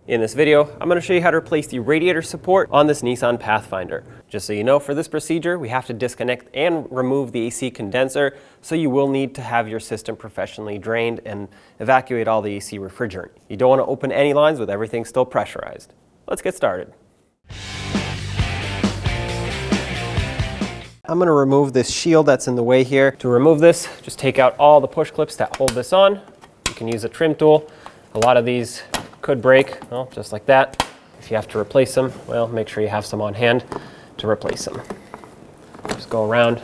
In this video, I'm going to show you how to replace the radiator support on this Nissan Pathfinder. Just so you know, for this procedure, we have to disconnect and remove the AC condenser, so you will need to have your system professionally drained and evacuate all the AC refrigerant. You don't want to open any lines with everything still pressurized. Let's get started. I'm going to remove this shield that's in the way here. To remove this, just take out all the push clips that hold this on. You can use a trim tool. A lot of these could break, well, just like that. If you have to replace them, well, make sure you have some on hand to replace them. Just go around.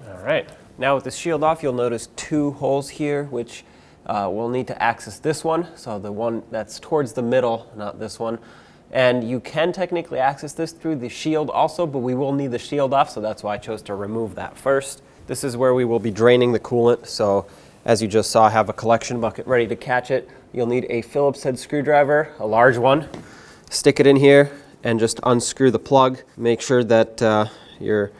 All right, now with the shield off, you'll notice two holes here, which we'll need to access this one. So the one that's towards the middle, not this one. And you can technically access this through the shield also, but we will need the shield off, so that's why I chose to remove that first. This is where we will be draining the coolant. So as you just saw, I have a collection bucket ready to catch it. You'll need a Phillips head screwdriver, a large one. Stick it in here and just unscrew the plug. Make sure that you're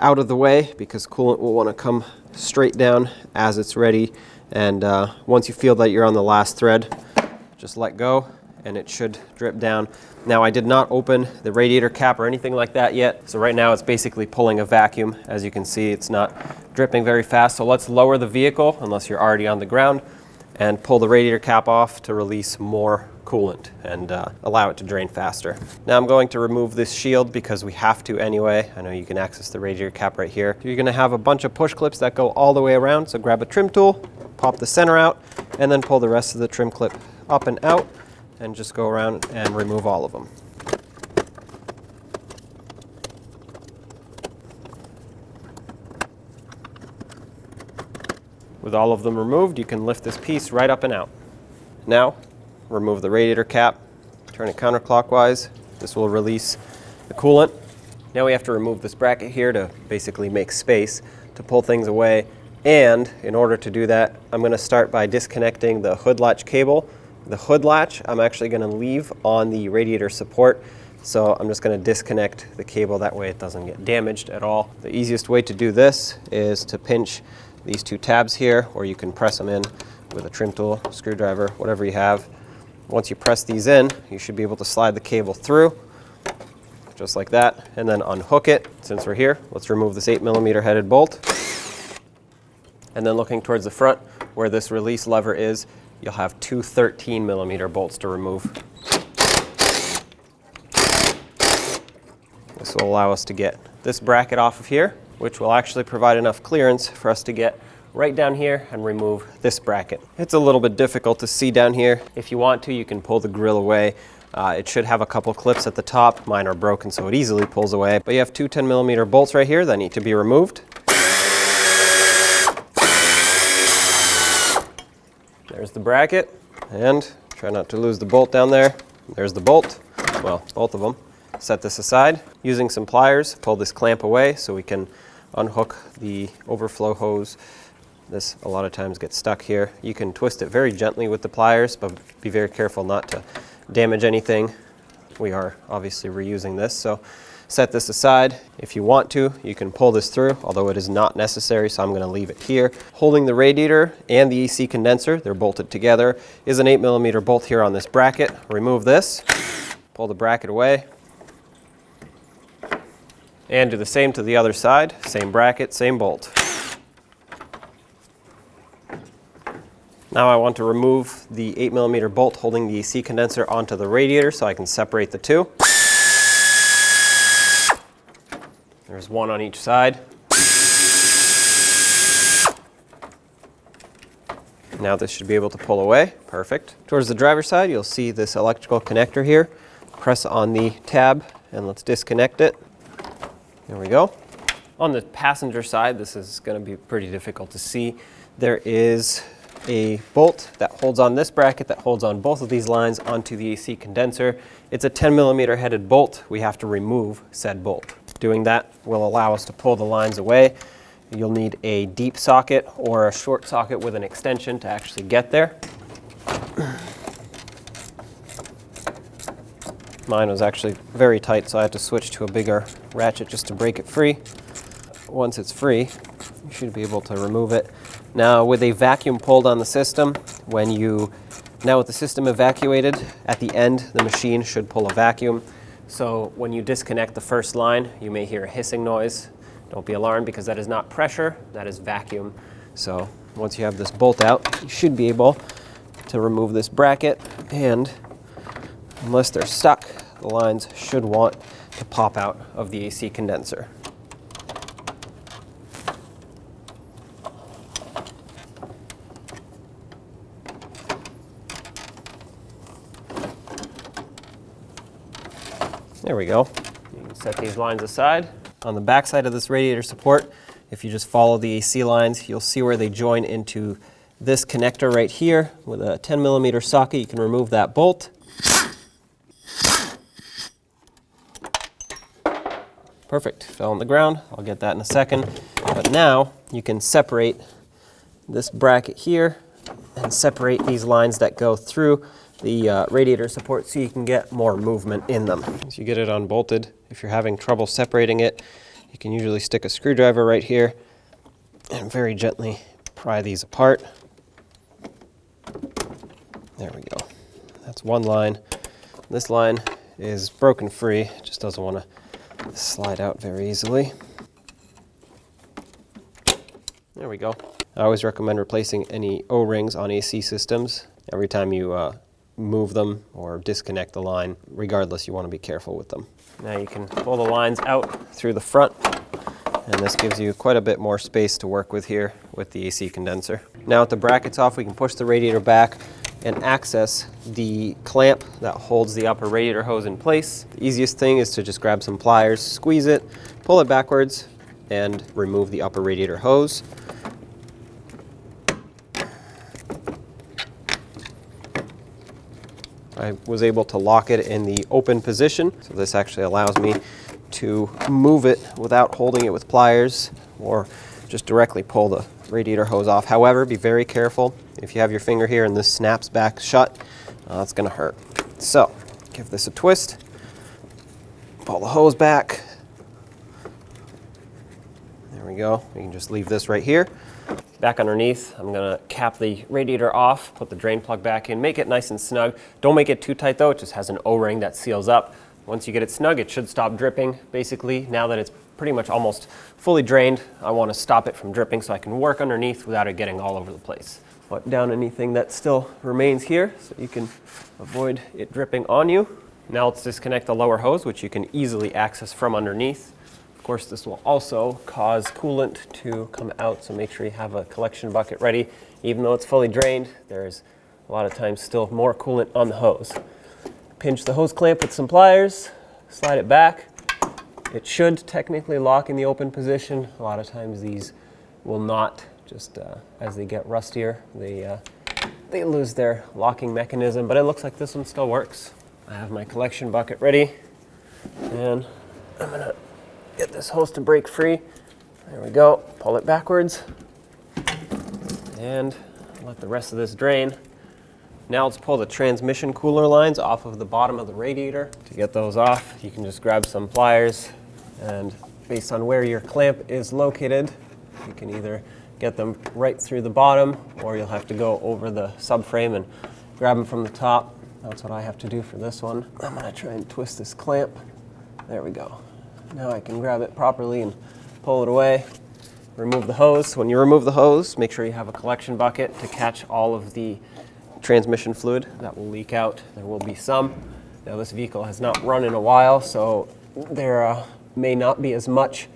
out of the way, because coolant will want to come straight down as it's ready. And once you feel that you're on the last thread, just let go and it should drip down. Now, I did not open the radiator cap or anything like that yet, so right now it's basically pulling a vacuum. As you can see, it's not dripping very fast, so let's lower the vehicle, unless you're already on the ground, and pull the radiator cap off to release more coolant and allow it to drain faster. Now I'm going to remove this shield because we have to anyway. I know you can access the radiator cap right here. You're going to have a bunch of push clips that go all the way around, so grab a trim tool, pop the center out, and then pull the rest of the trim clip up and out, and just go around and remove all of them. With all of them removed, you can lift this piece right up and out. Now, remove the radiator cap, turn it counterclockwise. This will release the coolant. Now we have to remove this bracket here to basically make space to pull things away. And in order to do that, I'm going to start by disconnecting the hood latch cable. The hood latch I'm actually going to leave on the radiator support, so I'm just going to disconnect the cable, that way it doesn't get damaged at all. The easiest way to do this is to pinch these two tabs here, or you can press them in with a trim tool, screwdriver, whatever you have. Once you press these in, you should be able to slide the cable through, just like that, and then unhook it. Since we're here, let's remove this 8mm headed bolt. And then looking towards the front, where this release lever is, you'll have two 13mm bolts to remove. This will allow us to get this bracket off of here, which will actually provide enough clearance for us to get right down here and remove this bracket. It's a little bit difficult to see down here. If you want to, you can pull the grill away. It should have a couple clips at the top. Mine are broken, so it easily pulls away. But you have two 10mm bolts right here that need to be removed. There's the bracket, and try not to lose the bolt down there. There's the bolt, well, both of them. Set this aside. Using some pliers, pull this clamp away so we can unhook the overflow hose. This a lot of times gets stuck here. You can twist it very gently with the pliers, but be very careful not to damage anything. We are obviously reusing this, so set this aside. If you want to, you can pull this through, although it is not necessary, so I'm going to leave it here. Holding the radiator and the AC condenser, they're bolted together, is an 8mm bolt here on this bracket. Remove this, pull the bracket away, and do the same to the other side. Same bracket, same bolt. Now I want to remove the 8mm bolt holding the AC condenser onto the radiator so I can separate the two. There's one on each side. Now this should be able to pull away. Perfect. Towards the driver's side, you'll see this electrical connector here. Press on the tab and let's disconnect it. There we go. On the passenger side, this is going to be pretty difficult to see. There is a bolt that holds on this bracket that holds on both of these lines onto the AC condenser. It's a 10mm headed bolt. We have to remove said bolt. Doing that will allow us to pull the lines away. You'll need a deep socket or a short socket with an extension to actually get there. Mine was actually very tight, so I had to switch to a bigger ratchet just to break it free. Once it's free, you should be able to remove it. Now with a vacuum pulled on the system, now with the system evacuated, at the end the machine should pull a vacuum. So when you disconnect the first line, you may hear a hissing noise. Don't be alarmed because that is not pressure, that is vacuum. So once you have this bolt out, you should be able to remove this bracket, and unless they're stuck, the lines should want to pop out of the AC condenser. There we go. You can set these lines aside. On the back side of this radiator support, if you just follow the AC lines, you'll see where they join into this connector right here. With a 10mm socket, you can remove that bolt. Perfect, fell on the ground. I'll get that in a second. But now you can separate this bracket here and separate these lines that go through the radiator support so you can get more movement in them. As you get it unbolted, if you're having trouble separating it, you can usually stick a screwdriver right here and very gently pry these apart. There we go. That's one line. This line is broken free, it just doesn't want to slide out very easily. There we go. I always recommend replacing any O-rings on AC systems every time you move them or disconnect the line. Regardless, you want to be careful with them. Now you can pull the lines out through the front, and this gives you quite a bit more space to work with here with the AC condenser. Now with the brackets off, we can push the radiator back and access the clamp that holds the upper radiator hose in place. The easiest thing is to just grab some pliers, squeeze it, pull it backwards, and remove the upper radiator hose. I was able to lock it in the open position, so this actually allows me to move it without holding it with pliers or just directly pull the radiator hose off. However, be very careful. If you have your finger here and this snaps back shut, it's going to hurt. So, give this a twist, pull the hose back. There we go. You can just leave this right here. Back underneath, I'm going to cap the radiator off, put the drain plug back in, make it nice and snug. Don't make it too tight though, it just has an O-ring that seals up. Once you get it snug, it should stop dripping. Basically, now that it's pretty much almost fully drained, I want to stop it from dripping so I can work underneath without it getting all over the place. Put down anything that still remains here so you can avoid it dripping on you. Now let's disconnect the lower hose, which you can easily access from underneath. Of course, this will also cause coolant to come out, so make sure you have a collection bucket ready. Even though it's fully drained, there's a lot of times still more coolant on the hose. Pinch the hose clamp with some pliers, slide it back. It should technically lock in the open position. A lot of times these will not, just as they get rustier, they lose their locking mechanism, but it looks like this one still works. I have my collection bucket ready, and I'm gonna get this hose to break free. There we go, pull it backwards, and let the rest of this drain. Now let's pull the transmission cooler lines off of the bottom of the radiator. To get those off, you can just grab some pliers, and based on where your clamp is located, you can either get them right through the bottom, or you'll have to go over the subframe and grab them from the top. That's what I have to do for this one. I'm gonna try and twist this clamp. There we go. Now I can grab it properly and pull it away. Remove the hose. When you remove the hose, make sure you have a collection bucket to catch all of the transmission fluid that will leak out. There will be some. Now this vehicle has not run in a while, so there may not be as much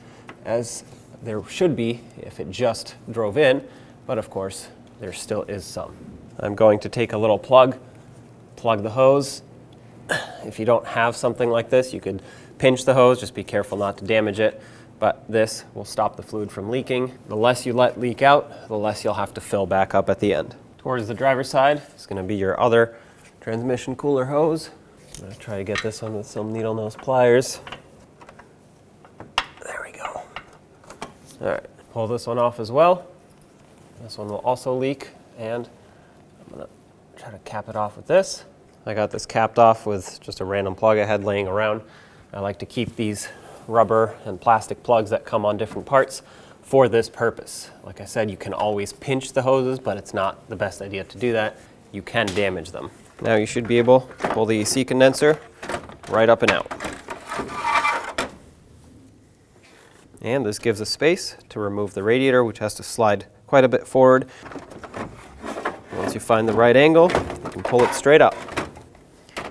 as there should be if it just drove in, but of course there still is some. I'm going to take a little plug the hose. If you don't have something like this, you could pinch the hose, just be careful not to damage it, but this will stop the fluid from leaking. The less you let leak out, the less you'll have to fill back up at the end. Towards the driver's side is going to be your other transmission cooler hose. I'm going to try to get this one with some needle nose pliers. There we go. All right, pull this one off as well. This one will also leak, and I'm going to try to cap it off with this. I got this capped off with just a random plug I had laying around. I like to keep these rubber and plastic plugs that come on different parts for this purpose. Like I said, you can always pinch the hoses, but it's not the best idea to do that. You can damage them. Now you should be able to pull the AC condenser right up and out. And this gives us space to remove the radiator, which has to slide quite a bit forward. Once you find the right angle, you can pull it straight up.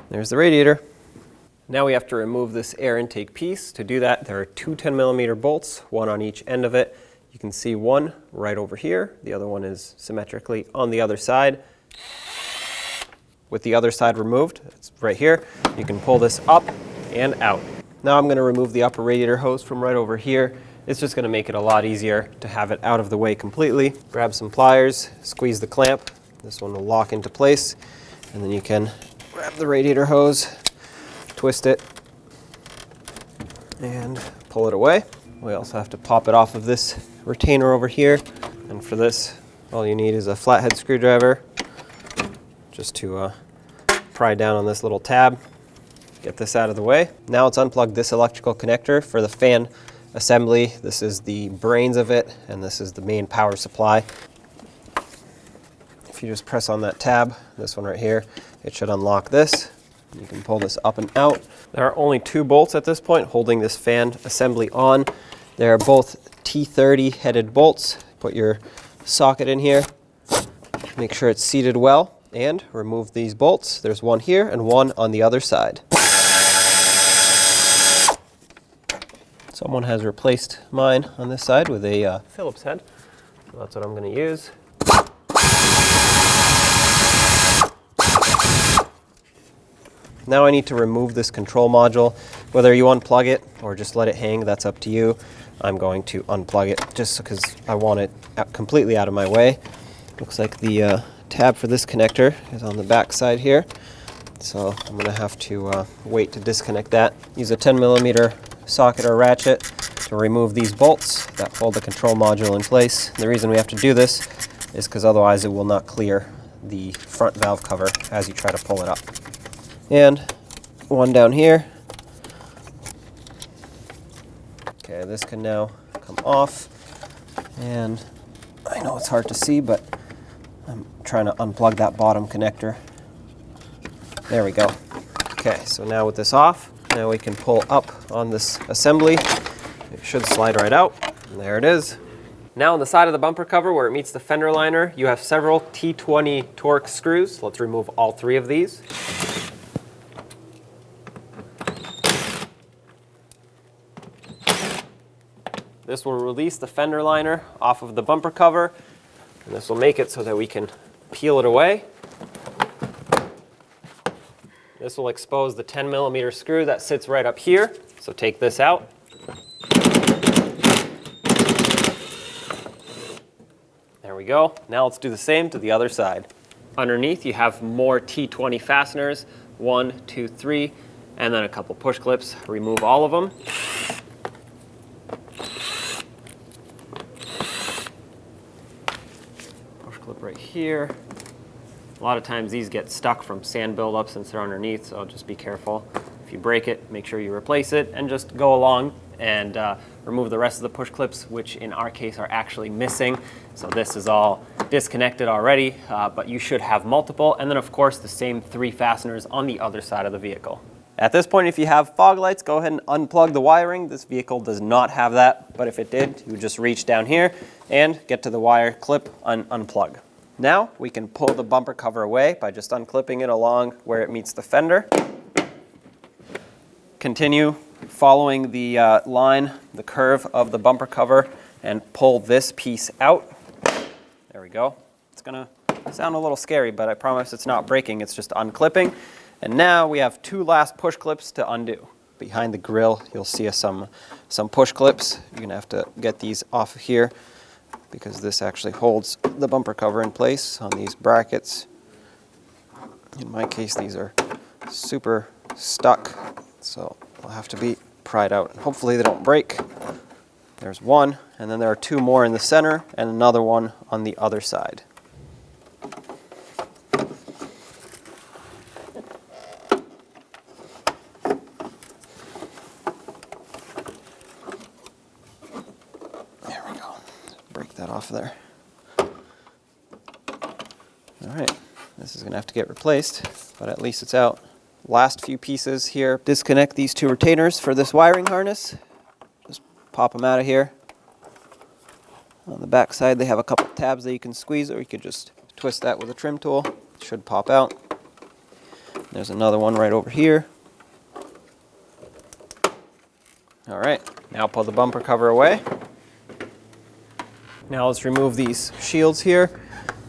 There's the radiator. Now we have to remove this air intake piece. To do that, there are two 10mm bolts, one on each end of it. You can see one right over here. The other one is symmetrically on the other side. With the other side removed, it's right here, you can pull this up and out. Now I'm going to remove the upper radiator hose from right over here. It's just going to make it a lot easier to have it out of the way completely. Grab some pliers, squeeze the clamp. This one will lock into place, and then you can grab the radiator hose, twist it, and pull it away. We also have to pop it off of this retainer over here, and for this, all you need is a flathead screwdriver just to pry down on this little tab. Get this out of the way. Now let's unplug this electrical connector for the fan assembly. This is the brains of it, and this is the main power supply. If you just press on that tab, this one right here, it should unlock this. You can pull this up and out. There are only two bolts at this point holding this fan assembly on. They are both T30 headed bolts. Put your socket in here, make sure it's seated well, and remove these bolts. There's one here and one on the other side. Someone has replaced mine on this side with a Phillips head, so that's what I'm going to use. Now I need to remove this control module. Whether you unplug it or just let it hang, that's up to you. I'm going to unplug it just because I want it completely out of my way. Looks like the tab for this connector is on the back side here, so I'm going to have to wait to disconnect that. Use a 10mm socket or ratchet to remove these bolts that hold the control module in place. The reason we have to do this is because otherwise it will not clear the front valve cover as you try to pull it up. And one down here. Okay, this can now come off, and I know it's hard to see, but I'm trying to unplug that bottom connector. There we go. Okay, so now with this off, now we can pull up on this assembly. It should slide right out, and there it is. Now on the side of the bumper cover where it meets the fender liner, you have several T20 Torx screws. Let's remove all three of these. This will release the fender liner off of the bumper cover, and this will make it so that we can peel it away. This will expose the 10mm screw that sits right up here, so take this out. There we go. Now let's do the same to the other side. Underneath you have more T20 fasteners, 1, 2, 3, and then a couple push clips. Remove all of them. Clip right here. A lot of times these get stuck from sand buildup since they're underneath, so just be careful. If you break it, make sure you replace it, and just go along and remove the rest of the push clips, which in our case are actually missing. So this is all disconnected already, but you should have multiple, and then of course the same 3 fasteners on the other side of the vehicle. At this point, if you have fog lights, go ahead and unplug the wiring. This vehicle does not have that, but if it did, you would just reach down here and get to the wire clip, unplug. Now we can pull the bumper cover away by just unclipping it along where it meets the fender. Continue following the line, the curve of the bumper cover, and pull this piece out. There we go. It's gonna sound a little scary, but I promise it's not breaking, it's just unclipping. And now we have 2 last push clips to undo. Behind the grill, you'll see some push clips. You're gonna have to get these off of here because this actually holds the bumper cover in place on these brackets. In my case, these are super stuck, so they'll have to be pried out. Hopefully they don't break. There's one, and then there are 2 more in the center and another one on the other side. There we go. there. All right, this is gonna have to get replaced, but at least it's out. Last few pieces here. Disconnect these two retainers for this wiring harness. Just pop them out of here. On the back side, they have a couple tabs that you can squeeze, or you could just twist that with a trim tool. It should pop out. There's another one right over here. All right, now pull the bumper cover away. Now let's remove these shields here.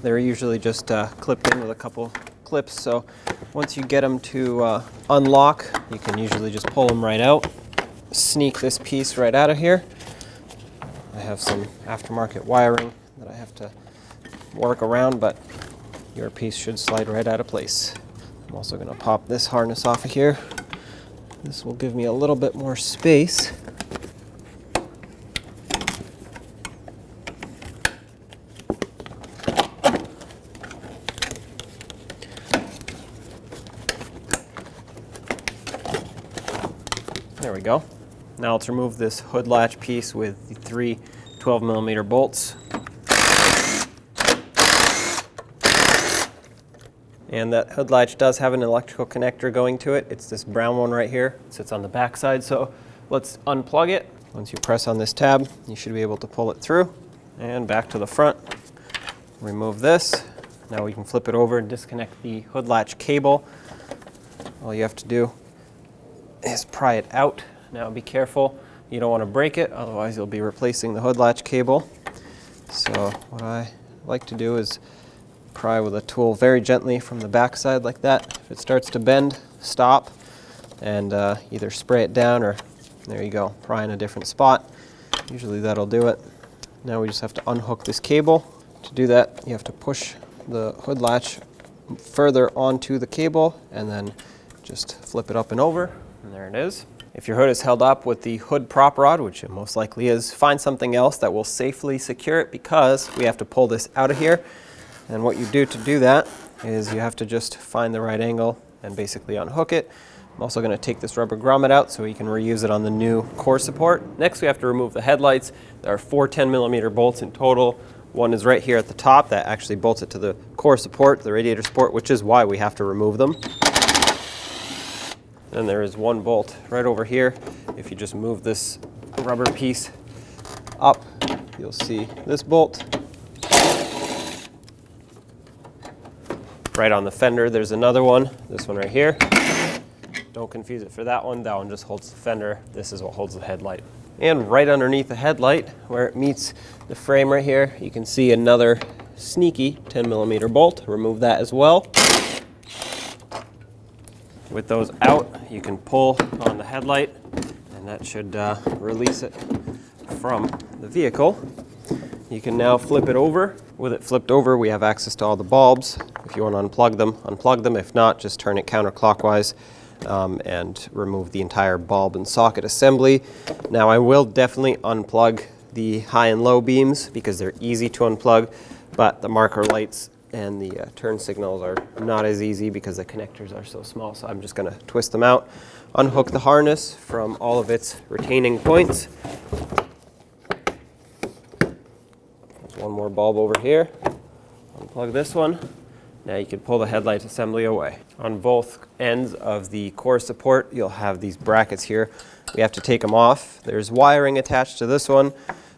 They're usually just clipped in with a couple clips, so once you get them to unlock, you can usually just pull them right out. Sneak this piece right out of here. I have some aftermarket wiring that I have to work around, but your piece should slide right out of place. I'm also going to pop this harness off of here. This will give me a little bit more space. There we go. Now let's remove this hood latch piece with the 3 12mm bolts. And that hood latch does have an electrical connector going to it. It's this brown one right here. It sits on the back side, so let's unplug it. Once you press on this tab, you should be able to pull it through. And back to the front. Remove this. Now we can flip it over and disconnect the hood latch cable. All you have to do is pry it out. Now be careful, you don't want to break it, otherwise you'll be replacing the hood latch cable. So what I like to do is pry with a tool very gently from the back side like that. If it starts to bend, stop and either spray it down, or there you go, pry in a different spot. Usually that'll do it. Now we just have to unhook this cable. To do that, you have to push the hood latch further onto the cable and then just flip it up and over. And there it is. If your hood is held up with the hood prop rod, which it most likely is, find something else that will safely secure it, because we have to pull this out of here. And what you do to do that is you have to just find the right angle and basically unhook it. I'm also going to take this rubber grommet out so we can reuse it on the new core support. Next we have to remove the headlights. There are 4 10mm bolts in total. One is right here at the top that actually bolts it to the core support, the radiator support, which is why we have to remove them. Then there is one bolt right over here. If you just move this rubber piece up, you'll see this bolt. Right on the fender, there's another one, this one right here. Don't confuse it for that one just holds the fender. This is what holds the headlight. And right underneath the headlight, where it meets the frame right here, you can see another sneaky 10mm bolt. Remove that as well. With those out, you can pull on the headlight, and that should release it from the vehicle. You can now flip it over. With it flipped over, we have access to all the bulbs. If you want to unplug them, unplug them. If not, just turn it counterclockwise and remove the entire bulb and socket assembly. Now I will definitely unplug the high and low beams because they're easy to unplug, but the marker lights and the turn signals are not as easy because the connectors are so small. So I'm just going to twist them out, unhook the harness from all of its retaining points. There's one more bulb over here. Unplug this one. Now you can pull the headlight assembly away. On both ends of the core support, you'll have these brackets here. We have to take them off. There's wiring attached to this one,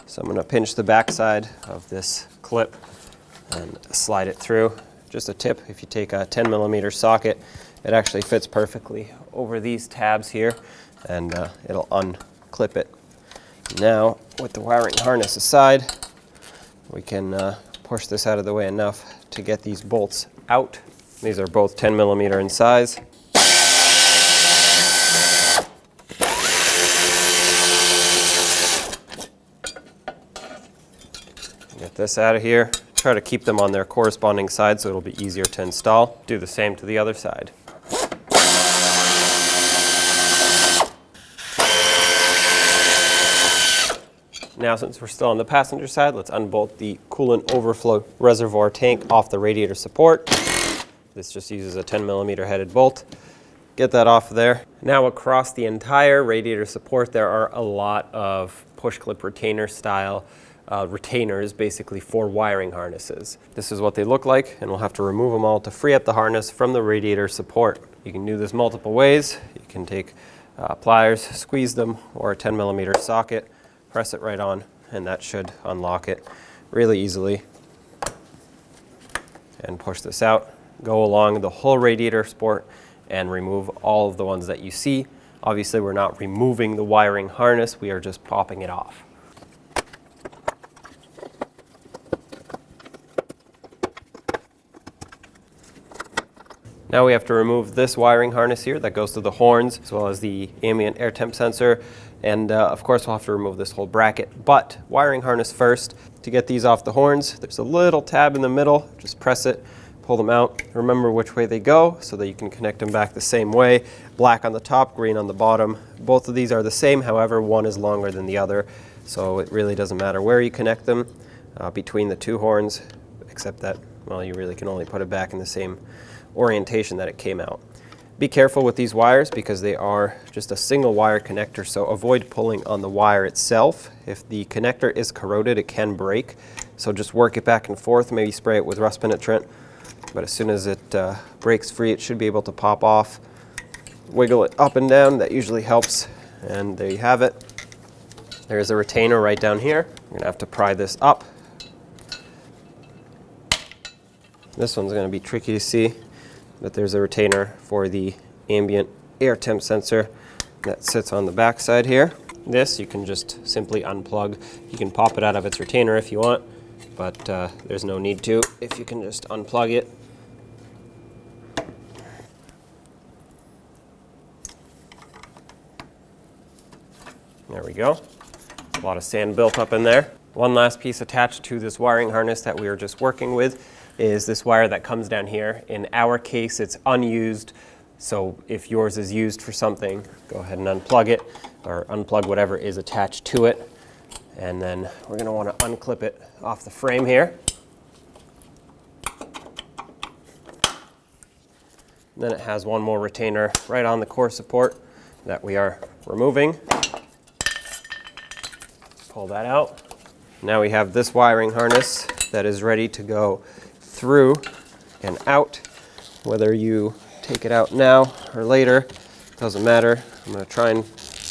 so I'm going to pinch the back side of this clip and slide it through. Just a tip, if you take a 10mm socket, it actually fits perfectly over these tabs here, and it'll unclip it. Now, with the wiring harness aside, we can push this out of the way enough to get these bolts out. These are both 10mm in size. Get this out of here. Try to keep them on their corresponding side so it'll be easier to install. Do the same to the other side. Now, since we're still on the passenger side, let's unbolt the coolant overflow reservoir tank off the radiator support. This just uses a 10mm headed bolt. Get that off there. Now across the entire radiator support, there are a lot of push clip retainer style retainers basically for wiring harnesses. This is what they look like, and we'll have to remove them all to free up the harness from the radiator support. You can do this multiple ways. You can take pliers, squeeze them, or a 10mm socket, press it right on, and that should unlock it really easily. And push this out, go along the whole radiator support, and remove all of the ones that you see. Obviously, we're not removing the wiring harness, we are just popping it off. Now we have to remove this wiring harness here that goes to the horns, as well as the ambient air temp sensor, and of course we'll have to remove this whole bracket. But wiring harness first. To get these off the horns, there's a little tab in the middle. Just press it, pull them out. Remember which way they go so that you can connect them back the same way. Black on the top, green on the bottom. Both of these are the same, however, one is longer than the other, so it really doesn't matter where you connect them between the two horns, except that, well, you really can only put it back in the same orientation that it came out. Be careful with these wires because they are just a single wire connector, so avoid pulling on the wire itself. If the connector is corroded, it can break, so just work it back and forth, maybe spray it with rust penetrant, but as soon as it breaks free, it should be able to pop off. Wiggle it up and down, that usually helps, and there you have it. There's a retainer right down here. We're gonna have to pry this up. This one's gonna be tricky to see, but there's a retainer for the ambient air temp sensor that sits on the back side here. This you can just simply unplug. You can pop it out of its retainer if you want, but there's no need to if you can just unplug it. There we go. A lot of sand built up in there. One last piece attached to this wiring harness that we were just working with is this wire that comes down here. In our case, it's unused, so if yours is used for something, go ahead and unplug it, or unplug whatever is attached to it. And then we're gonna wanna unclip it off the frame here. Then it has one more retainer right on the core support that we are removing. Pull that out. Now we have this wiring harness that is ready to go through and out. Whether you take it out now or later, doesn't matter. I'm going to try and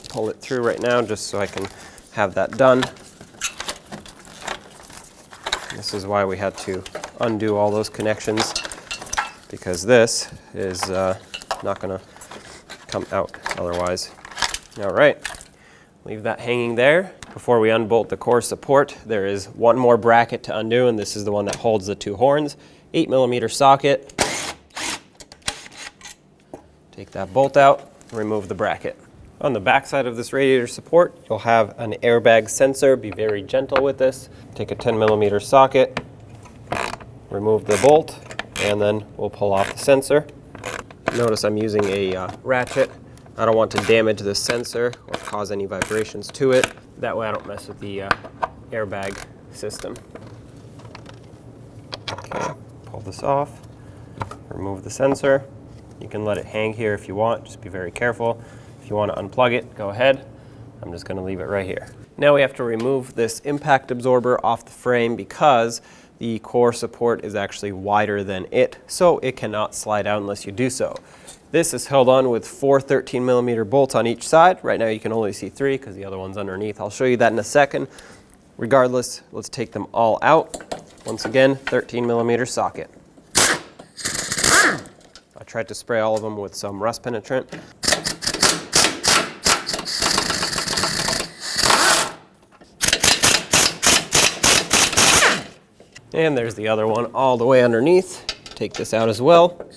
pull it through right now just so I can have that done. This is why we had to undo all those connections, because this is not going to come out otherwise. All right, leave that hanging there. Before we unbolt the core support, there is one more bracket to undo, and this is the one that holds the two horns. 8mm socket. Take that bolt out, remove the bracket. On the back side of this radiator support, you'll have an airbag sensor. Be very gentle with this. Take a 10mm socket, remove the bolt, and then we'll pull off the sensor. Notice I'm using a ratchet. I don't want to damage the sensor or cause any vibrations to it. That way I don't mess with the airbag system. Okay, pull this off, remove the sensor. You can let it hang here if you want, just be very careful. If you want to unplug it, go ahead. I'm just going to leave it right here. Now we have to remove this impact absorber off the frame because the core support is actually wider than it, so it cannot slide out unless you do so. This is held on with 4 13mm bolts on each side. Right now you can only see 3 because the other one's underneath. I'll show you that in a second. Regardless, let's take them all out. Once again, 13mm socket. I tried to spray all of them with some rust penetrant. And there's the other one all the way underneath. Take this out as well.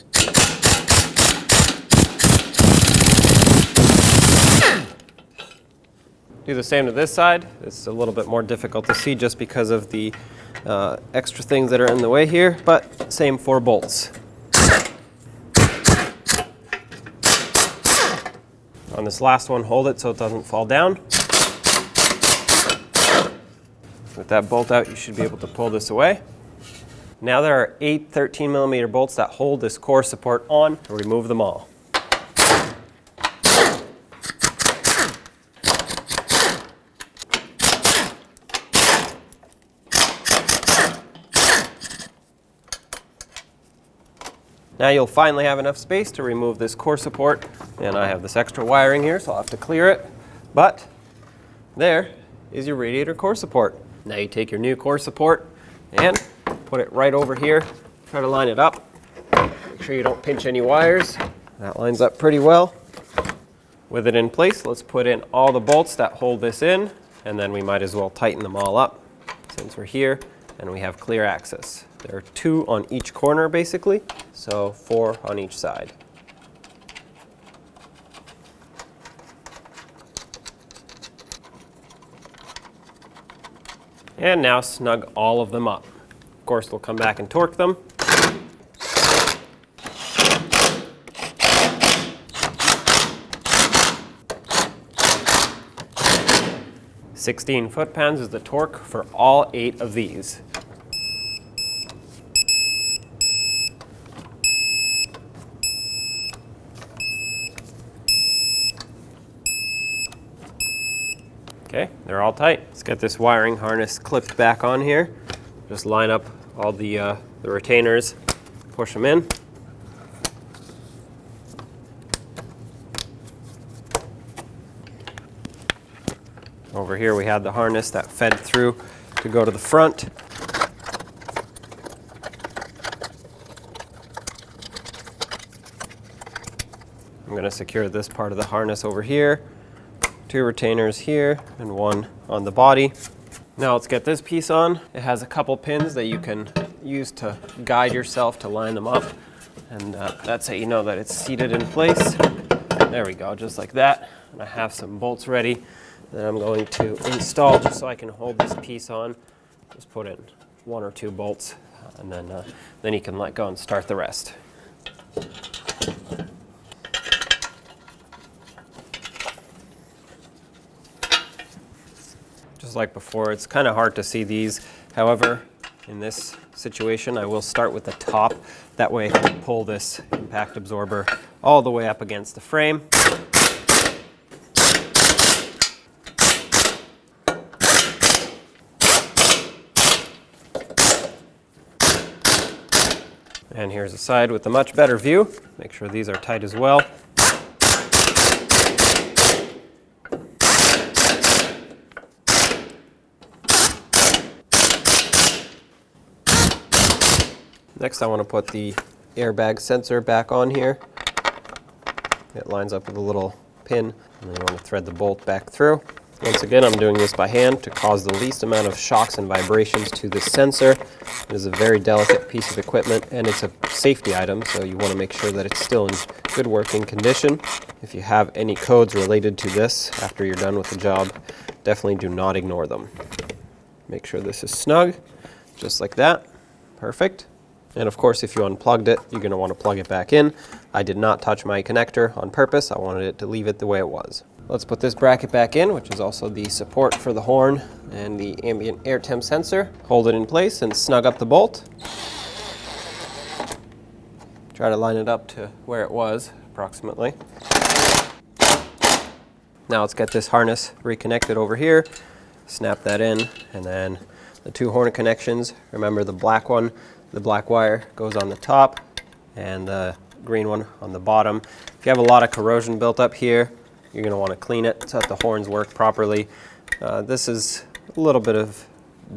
Do the same to this side. It's a little bit more difficult to see just because of the extra things that are in the way here, but same for bolts. On this last one, hold it so it doesn't fall down. With that bolt out, you should be able to pull this away. Now there are 8 13mm bolts that hold this core support on. Remove them all. Now you'll finally have enough space to remove this core support, and I have this extra wiring here, so I'll have to clear it. But there is your radiator core support. Now you take your new core support and put it right over here. Try to line it up. Make sure you don't pinch any wires. That lines up pretty well. With it in place, let's put in all the bolts that hold this in, and then we might as well tighten them all up since we're here and we have clear access. There are 2 on each corner basically, so 4 on each side. And now snug all of them up. Of course, we'll come back and torque them. 16 foot-pounds is the torque for all 8 of these. Okay, they're all tight. Let's get this wiring harness clipped back on here. Just line up all the retainers, push them in. Over here we had the harness that fed through to go to the front. I'm going to secure this part of the harness over here. 2 retainers here and 1 on the body. Now let's get this piece on. It has a couple pins that you can use to guide yourself to line them up. And that's how you know that it's seated in place. There we go, just like that. And I have some bolts ready that I'm going to install just so I can hold this piece on. Just put in 1 or 2 bolts and then you can let go and start the rest. Just like before, it's kind of hard to see these. However, in this situation, I will start with the top. That way I can pull this impact absorber all the way up against the frame. And here's a side with a much better view. Make sure these are tight as well. Next, I want to put the airbag sensor back on here. It lines up with a little pin, and then you want to thread the bolt back through. Once again, I'm doing this by hand to cause the least amount of shocks and vibrations to this sensor. It is a very delicate piece of equipment, and it's a safety item, so you want to make sure that it's still in good working condition. If you have any codes related to this after you're done with the job, definitely do not ignore them. Make sure this is snug, just like that. Perfect. And of course, if you unplugged it, you're going to want to plug it back in. I did not touch my connector on purpose. I wanted it to leave it the way it was. Let's put this bracket back in, which is also the support for the horn and the ambient air temp sensor. Hold it in place and snug up the bolt. Try to line it up to where it was, approximately. Now let's get this harness reconnected over here. Snap that in, and then the 2 horn connections. Remember, the black one, the black wire goes on the top, and the green one on the bottom. If you have a lot of corrosion built up here, you're going to want to clean it so that the horns work properly. This is a little bit of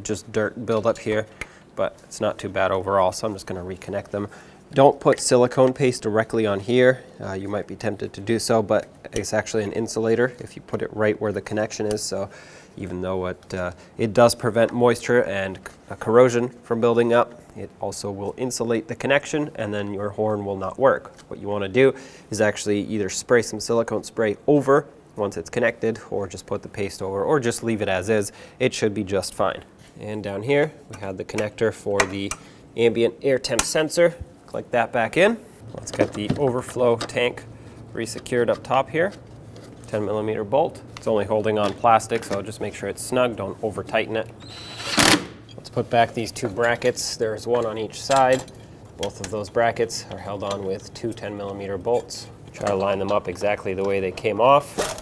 just dirt buildup here, but it's not too bad overall, so I'm just going to reconnect them. Don't put silicone paste directly on here. You might be tempted to do so, but it's actually an insulator if you put it right where the connection is. So even though it does prevent moisture and corrosion from building up, it also will insulate the connection, and then your horn will not work. What you want to do is actually either spray some silicone spray over once it's connected, or just put the paste over, or just leave it as is. It should be just fine. And down here, we have the connector for the ambient air temp sensor. Click that back in. Let's get the overflow tank resecured up top here. 10mm bolt. It's only holding on plastic, so just make sure it's snug. Don't over tighten it. Let's put back these 2 brackets. There's 1 on each side. Both of those brackets are held on with 2 10mm bolts. Try to line them up exactly the way they came off.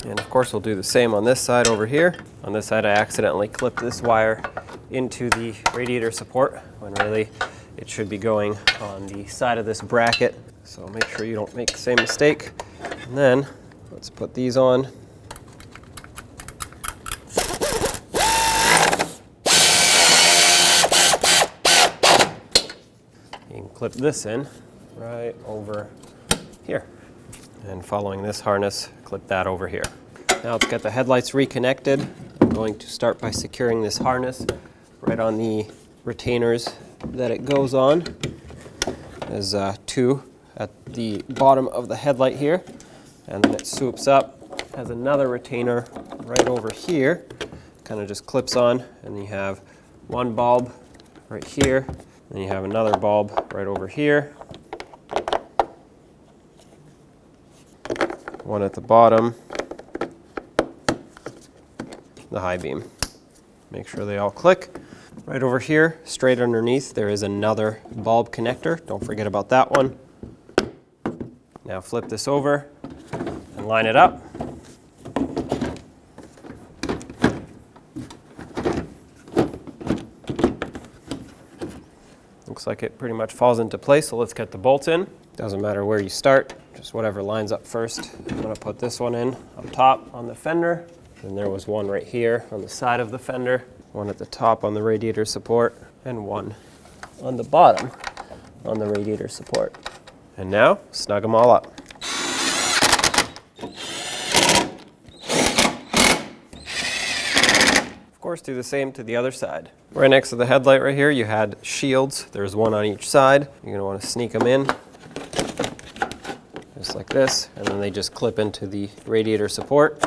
And of course we'll do the same on this side over here. On this side I accidentally clipped this wire into the radiator support when really it should be going on the side of this bracket. So make sure you don't make the same mistake. And then let's put these on. You can clip this in right over here. And following this harness, clip that over here. Now let's get the headlights reconnected. I'm going to start by securing this harness right on the retainers that it goes on. There's two at the bottom of the headlight here, and then it swoops up, has another retainer right over here, kind of just clips on, and you have one bulb right here, then you have another bulb right over here, one at the bottom, the high beam. Make sure they all click. Right over here, straight underneath, there is another bulb connector. Don't forget about that one. Now flip this over and line it up. Looks like it pretty much falls into place, so let's get the bolts in. Doesn't matter where you start, just whatever lines up first. I'm going to put this one in up top on the fender. And there was one right here on the side of the fender, one at the top on the radiator support, and one on the bottom on the radiator support. And now, snug them all up. Of course, do the same to the other side. Right next to the headlight right here, you had shields. There's one on each side. You're going to want to sneak them in, just like this, and then they just clip into the radiator support.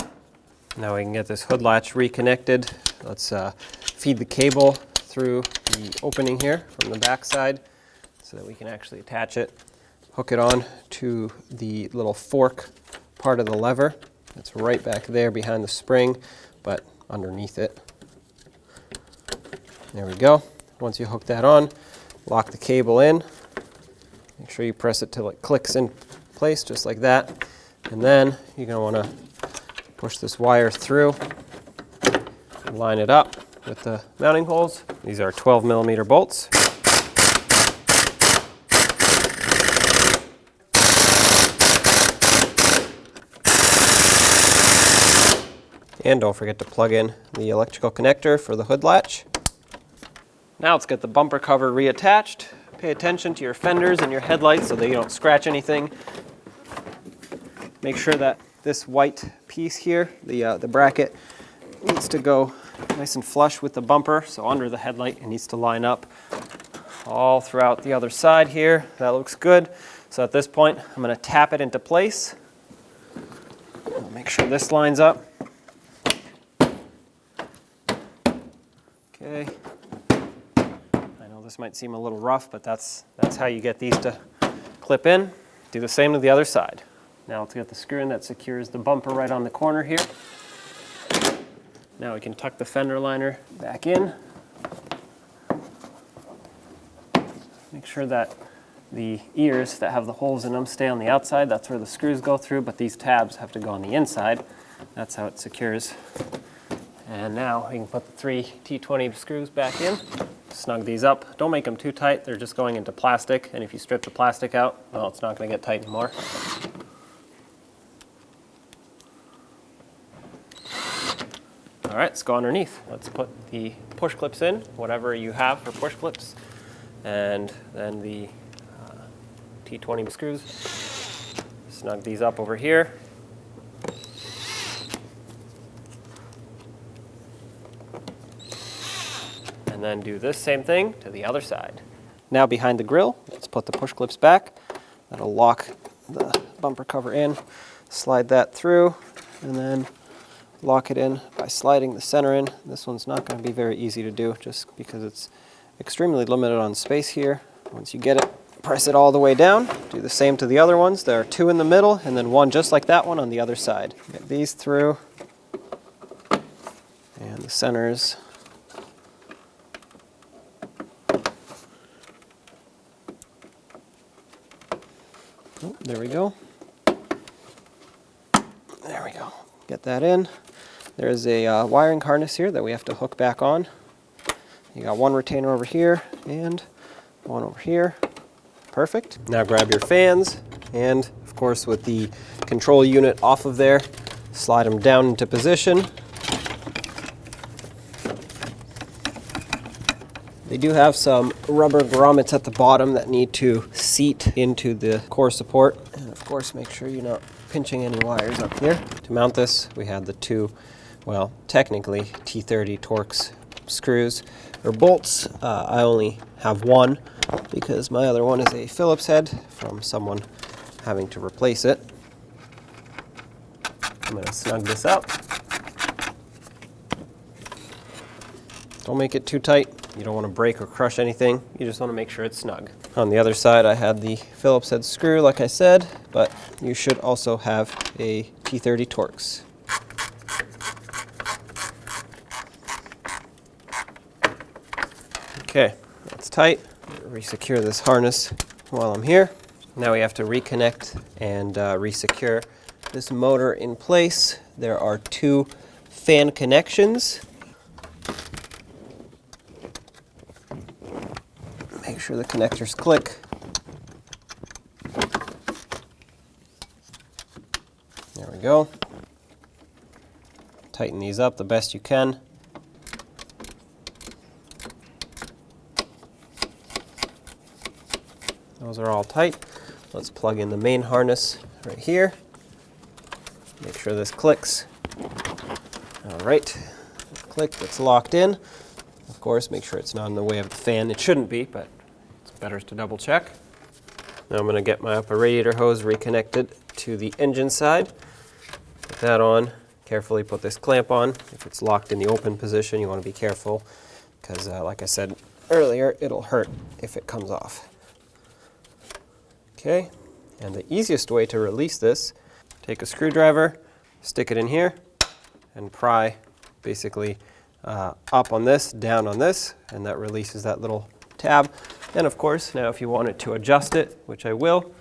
Now we can get this hood latch reconnected. Let's feed the cable through the opening here from the back side so that we can actually attach it. Hook it on to the little fork part of the lever. It's right back there behind the spring, but underneath it. There we go. Once you hook that on, lock the cable in. Make sure you press it till it clicks in place, just like that. And then you're going to want to push this wire through and line it up with the mounting holes. These are 12mm bolts. And don't forget to plug in the electrical connector for the hood latch. Now let's get the bumper cover reattached. Pay attention to your fenders and your headlights so that you don't scratch anything. Make sure that this white piece here, the bracket, needs to go nice and flush with the bumper. So under the headlight, it needs to line up all throughout the other side here. That looks good. So at this point, I'm going to tap it into place. I'll make sure this lines up. Okay. I know this might seem a little rough, but that's how you get these to clip in. Do the same to the other side. Now let's get the screw in that secures the bumper right on the corner here. Now we can tuck the fender liner back in. Make sure that the ears that have the holes in them stay on the outside. That's where the screws go through, but these tabs have to go on the inside. That's how it secures. And now we can put the 3 T20 screws back in. Snug these up. Don't make them too tight. They're just going into plastic, and if you strip the plastic out, well, it's not going to get tight anymore. All right, let's go underneath. Let's put the push clips in, whatever you have for push clips, and then the T20 screws. Snug these up over here. And then do this same thing to the other side. Now behind the grill, let's put the push clips back. That'll lock the bumper cover in. Slide that through, and then lock it in by sliding the center in. This one's not going to be very easy to do just because it's extremely limited on space here. Once you get it, press it all the way down. Do the same to the other ones. There are 2 in the middle and then 1 just like that one on the other side. Get these through. And the centers. Oh, there we go. There we go. get that in. There's a wiring harness here that we have to hook back on. You got one retainer over here and one over here. Perfect. Now grab your fans, and of course with the control unit off of there, slide them down into position. They do have some rubber grommets at the bottom that need to seat into the core support. And of course, make sure you're not pinching any wires up here. To mount this, we had the two, well, technically T30 Torx screws or bolts. I only have one because my other one is a Phillips head from someone having to replace it. I'm going to snug this up. Don't make it too tight. You don't want to break or crush anything. You just want to make sure it's snug. On the other side, I had the Phillips head screw, like I said, but you should also have a T30 Torx. Okay, that's tight. Resecure this harness while I'm here. Now we have to reconnect and resecure this motor in place. There are two fan connections. Make sure the connectors click. There we go. Tighten these up the best you can. Those are all tight. Let's plug in the main harness right here. Make sure this clicks. All right, click, it's locked in. Of course, make sure it's not in the way of the fan. It shouldn't be, but it's better to double check. Now I'm going to get my upper radiator hose reconnected to the engine side. Put that on. Carefully put this clamp on. If it's locked in the open position, you want to be careful because, like I said earlier, it'll hurt if it comes off. Okay, and the easiest way to release this, take a screwdriver, stick it in here, and pry basically up on this, down on this, and that releases that little tab. And of course, now if you wanted to adjust it, which I will,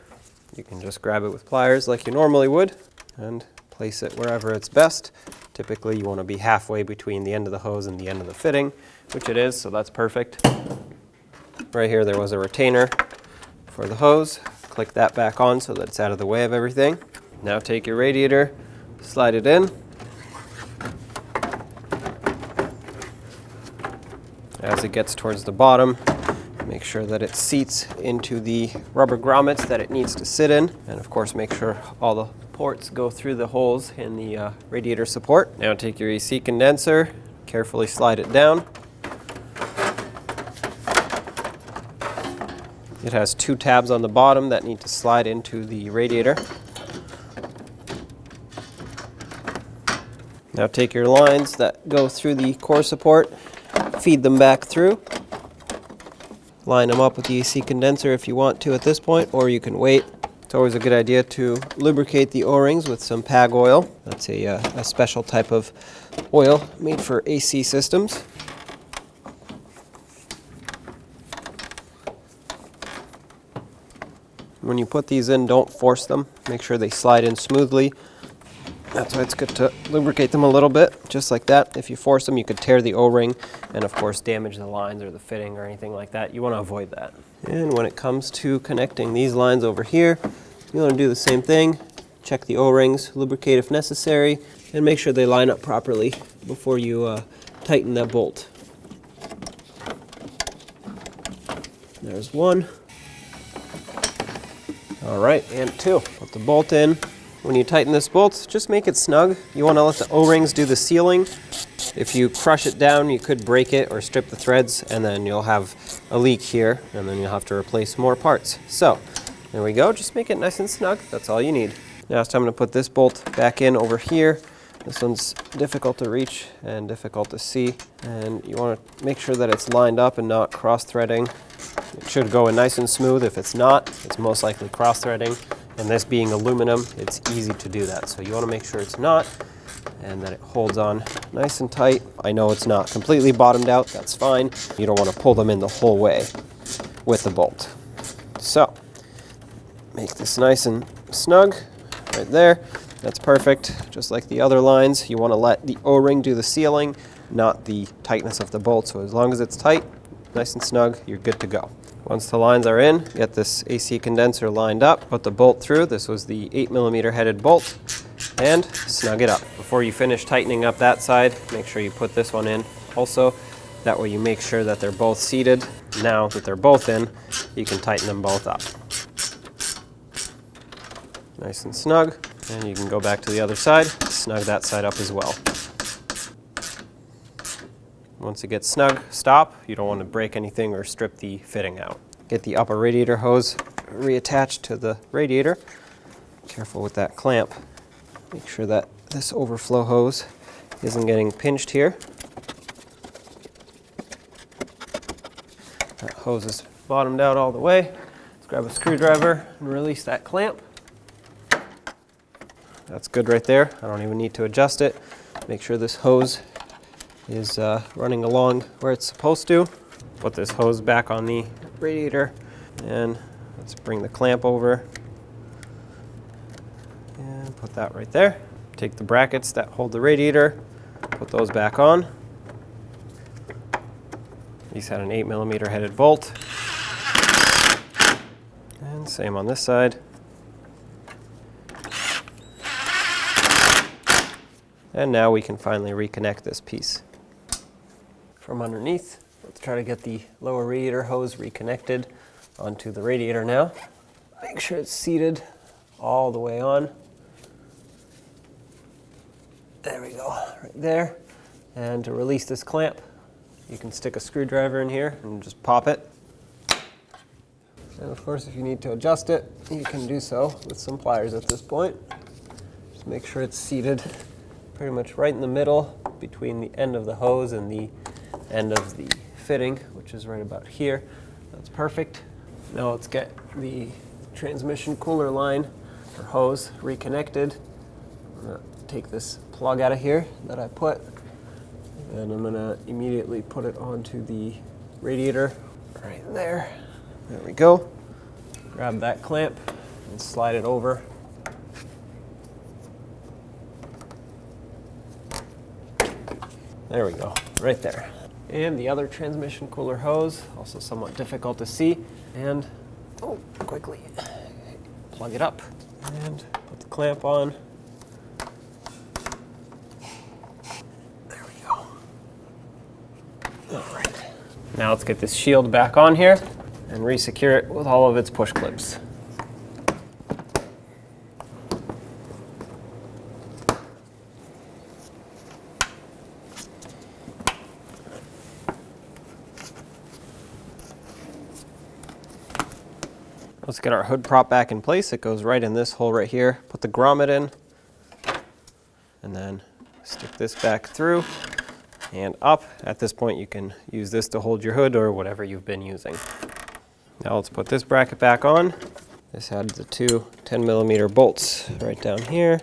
you can just grab it with pliers like you normally would and place it wherever it's best. Typically you want to be halfway between the end of the hose and the end of the fitting, which it is, so that's perfect. Right here there was a retainer for the hose. Click that back on so that it's out of the way of everything. Now take your radiator, slide it in. As it gets towards the bottom, make sure that it seats into the rubber grommets that it needs to sit in. And of course, make sure all the ports go through the holes in the radiator support. Now take your AC condenser, carefully slide it down. It has two tabs on the bottom that need to slide into the radiator. Now take your lines that go through the core support, feed them back through. Line them up with the AC condenser if you want to at this point, or you can wait. It's always a good idea to lubricate the O-rings with some PAG oil. That's a special type of oil made for AC systems. When you put these in, don't force them. Make sure they slide in smoothly. That's why it's good to lubricate them a little bit, just like that. If you force them, you could tear the O-ring and of course damage the lines or the fitting or anything like that. You want to avoid that. And when it comes to connecting these lines over here, you want to do the same thing. Check the O-rings, lubricate if necessary, and make sure they line up properly before you tighten that bolt. There's one. All right, and two. Put the bolt in. When you tighten this bolt, just make it snug. You want to let the O-rings do the sealing. If you crush it down, you could break it or strip the threads, and then you'll have a leak here, and then you'll have to replace more parts. So, there we go. Just make it nice and snug. That's all you need. Now it's time to put this bolt back in over here. This one's difficult to reach and difficult to see, and you want to make sure that it's lined up and not cross-threading. It should go in nice and smooth. If it's not, it's most likely cross-threading. And this being aluminum, it's easy to do that. So you want to make sure it's not, and that it holds on nice and tight. I know it's not completely bottomed out, that's fine. You don't want to pull them in the whole way with the bolt. So, make this nice and snug right there. That's perfect. Just like the other lines, you want to let the O-ring do the sealing, not the tightness of the bolt. So as long as it's tight, nice and snug, you're good to go. Once the lines are in, get this AC condenser lined up, put the bolt through. This was the 8mm headed bolt, and snug it up. Before you finish tightening up that side, make sure you put this one in also. That way you make sure that they're both seated. Now that they're both in, you can tighten them both up. Nice and snug, and you can go back to the other side, snug that side up as well. Once it gets snug, stop. You don't want to break anything or strip the fitting out. Get the upper radiator hose reattached to the radiator. Careful with that clamp. Make sure that this overflow hose isn't getting pinched here. That hose is bottomed out all the way. Let's grab a screwdriver and release that clamp. That's good right there. I don't even need to adjust it. Make sure this hose is running along where it's supposed to. Put this hose back on the radiator, and let's bring the clamp over and put that right there. Take the brackets that hold the radiator, put those back on. These had an 8mm headed bolt, and same on this side. And now we can finally reconnect this piece. From underneath, let's try to get the lower radiator hose reconnected onto the radiator now. Make sure it's seated all the way on. There we go, right there. And to release this clamp, you can stick a screwdriver in here and just pop it. And of course, if you need to adjust it, you can do so with some pliers at this point. Just make sure it's seated pretty much right in the middle between the end of the hose and the end of the fitting, which is right about here. That's perfect. Now let's get the transmission cooler line or hose reconnected. I'm gonna take this plug out of here that I put, and I'm gonna immediately put it onto the radiator right there. There we go. Grab that clamp and slide it over. There we go, right there. And the other transmission cooler hose, also somewhat difficult to see. And, quickly plug it up and put the clamp on. There we go. All right. Now let's get this shield back on here and re-secure it with all of its push clips. Let's get our hood prop back in place. It goes right in this hole right here. Put the grommet in, and then stick this back through and up. At this point, you can use this to hold your hood or whatever you've been using. Now let's put this bracket back on. This had the two 10mm bolts right down here.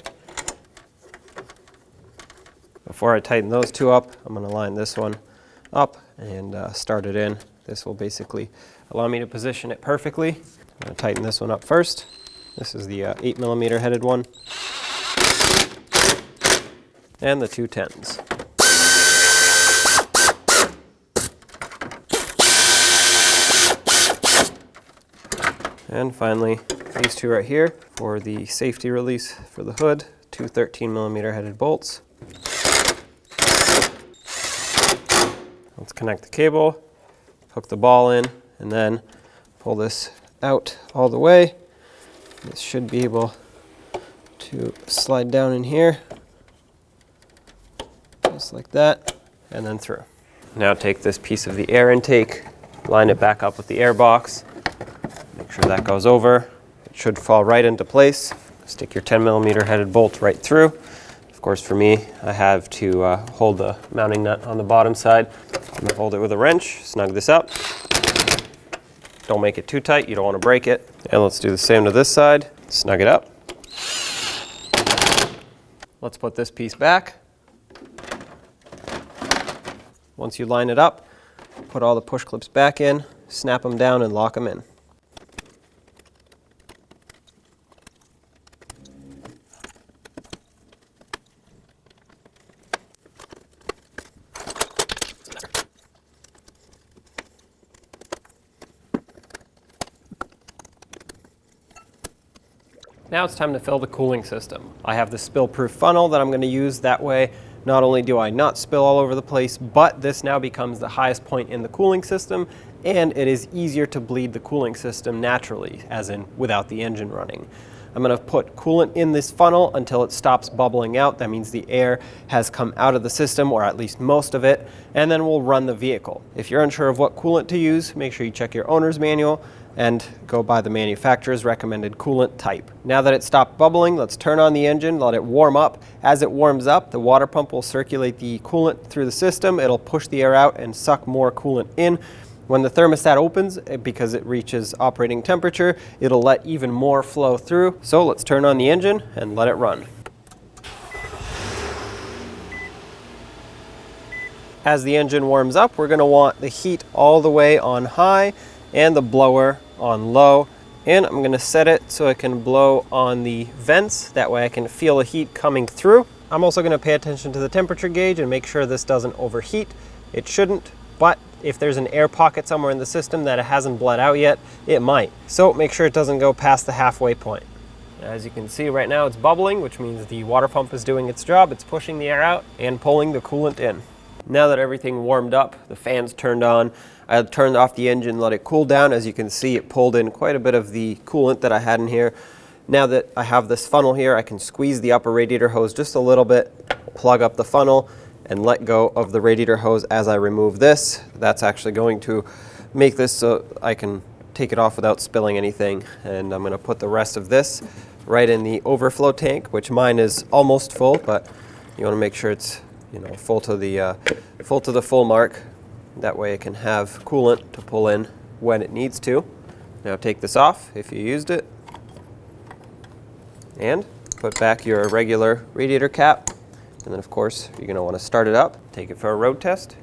Before I tighten those two up, I'm going to line this one up and start it in. This will basically allow me to position it perfectly. I'm going to tighten this one up first. This is the 8mm headed one. And the two 10s. And finally, these two right here for the safety release for the hood, two 13mm headed bolts. Let's connect the cable, hook the ball in, and then pull this out all the way. This should be able to slide down in here, just like that, and then through. Now take this piece of the air intake, line it back up with the air box, make sure that goes over. It should fall right into place. Stick your 10mm headed bolt right through. Of course, for me, I have to hold the mounting nut on the bottom side. I'm going to hold it with a wrench, snug this up. Don't make it too tight, you don't want to break it. And let's do the same to this side. Snug it up. Let's put this piece back. Once you line it up, put all the push clips back in, snap them down and lock them in. Now it's time to fill the cooling system. I have the spill-proof funnel that I'm going to use. That way, not only do I not spill all over the place, but this now becomes the highest point in the cooling system, and it is easier to bleed the cooling system naturally, as in without the engine running. I'm going to put coolant in this funnel until it stops bubbling out. That means the air has come out of the system, or at least most of it, and then we'll run the vehicle. If you're unsure of what coolant to use, make sure you check your owner's manual and go by the manufacturer's recommended coolant type. Now that it stopped bubbling, let's turn on the engine, let it warm up. As it warms up, the water pump will circulate the coolant through the system. It'll push the air out and suck more coolant in. When the thermostat opens, because it reaches operating temperature, it'll let even more flow through. So let's turn on the engine and let it run. As the engine warms up, we're going to want the heat all the way on high and the blower on low. And I'm going to set it so it can blow on the vents. That way I can feel the heat coming through. I'm also going to pay attention to the temperature gauge and make sure this doesn't overheat. It shouldn't, but if there's an air pocket somewhere in the system that it hasn't bled out yet, it might. So make sure it doesn't go past the halfway point. As you can see right now, it's bubbling, which means the water pump is doing its job. It's pushing the air out and pulling the coolant in. Now that everything warmed up, the fan's turned on, I turned off the engine, let it cool down. As you can see, it pulled in quite a bit of the coolant that I had in here. Now that I have this funnel here, I can squeeze the upper radiator hose just a little bit, plug up the funnel, and let go of the radiator hose as I remove this. That's actually going to make this so I can take it off without spilling anything. And I'm going to put the rest of this right in the overflow tank, which mine is almost full, but you want to make sure it's full to the full mark. That way it can have coolant to pull in when it needs to. Now take this off if you used it, and put back your regular radiator cap. And then of course you're going to want to start it up, take it for a road test.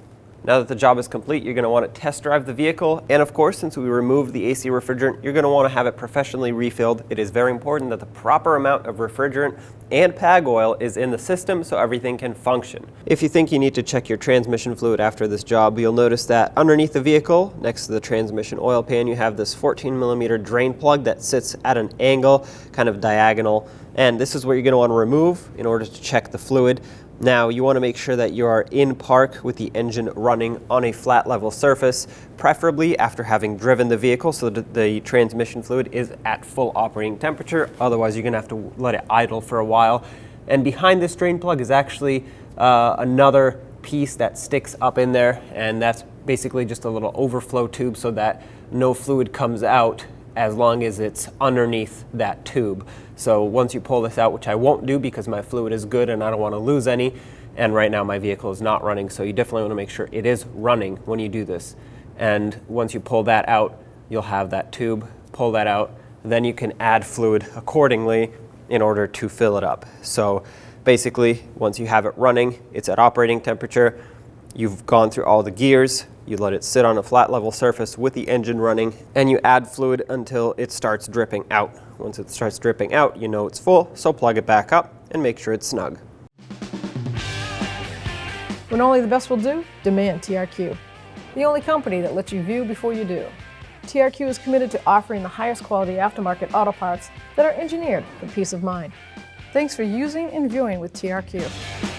Now that the job is complete, you're going to want to test drive the vehicle. And of course, since we removed the AC refrigerant, you're going to want to have it professionally refilled. It is very important that the proper amount of refrigerant and PAG oil is in the system so everything can function. If you think you need to check your transmission fluid after this job, you'll notice that underneath the vehicle, next to the transmission oil pan, you have this 14mm drain plug that sits at an angle, kind of diagonal. And this is what you're going to want to remove in order to check the fluid. Now, you want to make sure that you are in park with the engine running on a flat level surface, preferably after having driven the vehicle so that the transmission fluid is at full operating temperature. Otherwise, you're going to have to let it idle for a while. And behind this drain plug is actually another piece that sticks up in there, and that's basically just a little overflow tube so that no fluid comes out as long as it's underneath that tube. So once you pull this out, which I won't do because my fluid is good and I don't want to lose any, and right now my vehicle is not running, so you definitely want to make sure it is running when you do this. And once you pull that out, you'll have that tube, pull that out, then you can add fluid accordingly in order to fill it up. So basically, once you have it running, it's at operating temperature, you've gone through all the gears, you let it sit on a flat level surface with the engine running, and you add fluid until it starts dripping out. Once it starts dripping out, you know it's full, so plug it back up and make sure it's snug. When only the best will do, demand TRQ. The only company that lets you view before you do. TRQ is committed to offering the highest quality aftermarket auto parts that are engineered for peace of mind. Thanks for using and viewing with TRQ.